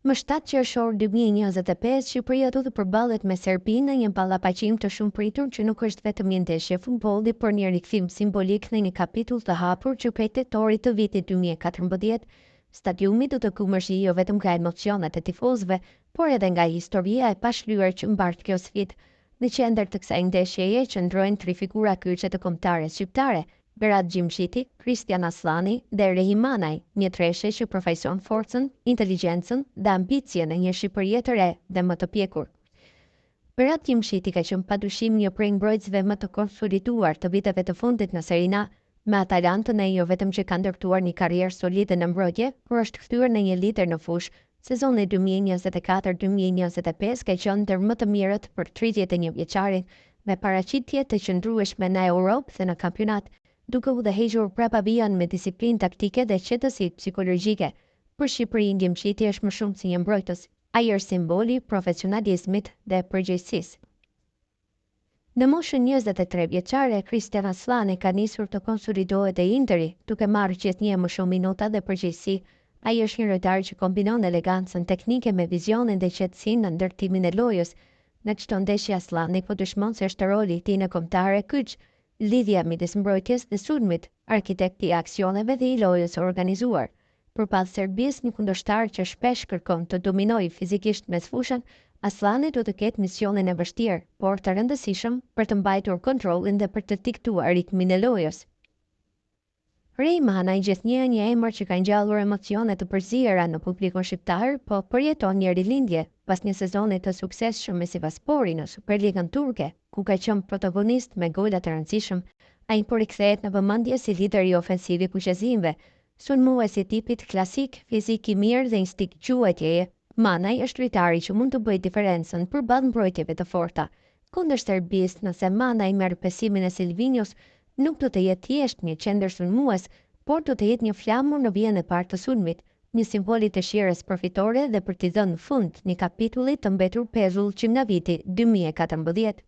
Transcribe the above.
Më 7 qershor 2025, Shqipëria do të përballet me Serbinë në një ballapaqim të shumëpritur që nuk është vetëm një ndeshje futbolli, por një rikthim simbolik në një kapitull të hapur që prej tetorit të vitit 2014, stadiumi do të kumërshijë jo vetëm nga emocionet e tifozëve, por edhe nga historia e pashlyer që mbart kjo sfidë. Në qendër të kësaj ndeshjeje qëndrojnë 3 figura kyçe të kombëtares shqiptare: Berat Gjimshiti, Kristian Aslani dhe Rehi Manaj, një treshe që përfaqëson forcën, inteligjencën dhe ambicien e një Shqipërie të re dhe më të pjekur. Berat Gjimshiti ka qenë padyshim një prej mbrojtësve më të konsoliduar të viteve të fundit në Serie A, me Atalantën e jo vetëm që ka ndërtuar një karrierë solide në mbrojtje, por është kthyer në një lider në fushë. Sezoni 2024-2025 ka qenë ndër më të mirët për 31 vjeçarin, me paraqitje të qëndrueshme në Europë dhe në kampionat, duke u udhëhequr prapa vijën me disiplinë taktike dhe qetësi psikologjike. Për Shqipërinë Gjimshiti është më shumë si një mbrojtës, ai është simboli profesionalizmit dhe përgjegjësisë. Në moshën 23 vjeçare, Kristian Aslani ka nisur të konsolidohet e Interi, duke marrë gjithnjë më shumë minuta dhe përgjegjësi. Ai është një lojtar që kombinon elegancën teknike me vizionin dhe qetësinë në ndërtimin e lojës. Në çdo ndeshje Aslani po dëshmon se është roli i tij në kombëtare kyç, lidhja midis mbrojtjes dhe sulmit, arkitekti i aksioneve dhe i lojës së organizuar. Përpallë Serbisë, një kundërshtar që shpesh kërkon të dominojë fizikisht mes fushën, Aslani do të ketë misionin e vështirë, por të rëndësishëm për të mbajtur kontrollin dhe për të diktuar ritmin e lojës. Rehi Manaj gjithnjë një emër që ka ngjallur emocione të përziera në publikun shqiptar, po përjeton një rilindje pas një sezoni të suksesshëm me Sivaspori në Superligën turke, ku ka qenë protagonist me gola të rëndësishëm. Ai po rikthehet në vëmendje si lider i ofensiv i kuqezimve, sulmuesi tipit klasik, fizik i mirë dhe instinkt quajtjeje. Manaj është lojtari që mund të bëjë diferencën përballë mbrojtjeve të forta. Kundër Serbisë, nëse Manaj merr besimin e Silvinios, nuk do të jetë thjesht një qendër sulmues, por do të jetë një flamur në vijën e parë të sulmit, një simbol i dëshirës përfitore dhe për t'i dhënë fund një kapitulli të mbetur pezull që nga viti 2014.